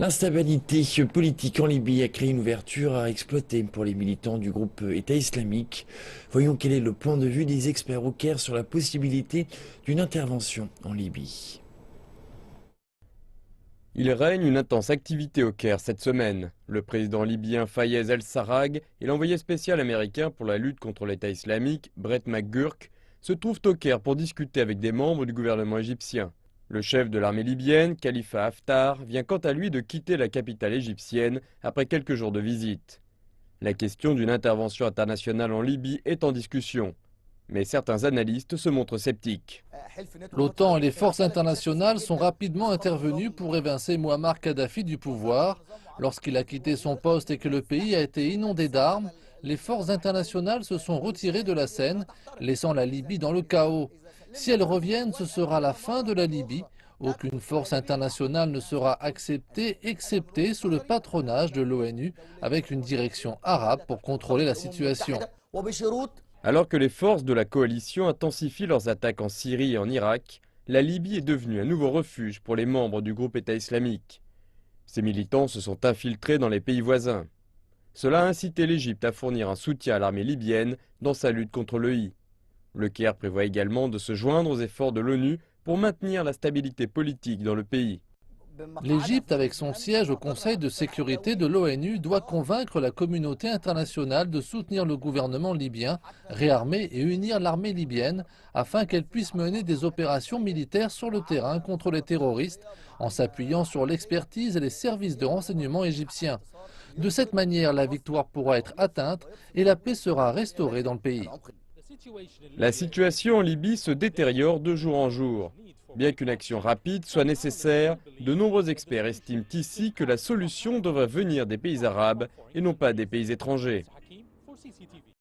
L'instabilité politique en Libye a créé une ouverture à exploiter pour les militants du groupe État islamique. Voyons quel est le point de vue des experts au Caire sur la possibilité d'une intervention en Libye. Il règne une intense activité au Caire cette semaine. Le président libyen Fayez el-Sarraj et l'envoyé spécial américain pour la lutte contre l'État islamique, Brett McGurk, se trouvent au Caire pour discuter avec des membres du gouvernement égyptien. Le chef de l'armée libyenne, Khalifa Haftar, vient quant à lui de quitter la capitale égyptienne après quelques jours de visite. La question d'une intervention internationale en Libye est en discussion, mais certains analystes se montrent sceptiques. L'OTAN et les forces internationales sont rapidement intervenus pour évincer Mouammar Kadhafi du pouvoir. Lorsqu'il a quitté son poste et que le pays a été inondé d'armes, les forces internationales se sont retirées de la scène, laissant la Libye dans le chaos. Si elles reviennent, ce sera la fin de la Libye. Aucune force internationale ne sera acceptée, excepté sous le patronage de l'ONU, avec une direction arabe pour contrôler la situation. Alors que les forces de la coalition intensifient leurs attaques en Syrie et en Irak, la Libye est devenue un nouveau refuge pour les membres du groupe État islamique. Ces militants se sont infiltrés dans les pays voisins. Cela a incité l'Égypte à fournir un soutien à l'armée libyenne dans sa lutte contre l'EI. Le Caire prévoit également de se joindre aux efforts de l'ONU pour maintenir la stabilité politique dans le pays. L'Égypte, avec son siège au Conseil de sécurité de l'ONU, doit convaincre la communauté internationale de soutenir le gouvernement libyen, réarmer et unir l'armée libyenne afin qu'elle puisse mener des opérations militaires sur le terrain contre les terroristes en s'appuyant sur l'expertise et les services de renseignement égyptiens. De cette manière, la victoire pourra être atteinte et la paix sera restaurée dans le pays. La situation en Libye se détériore de jour en jour. Bien qu'une action rapide soit nécessaire, de nombreux experts estiment ici que la solution devrait venir des pays arabes et non pas des pays étrangers.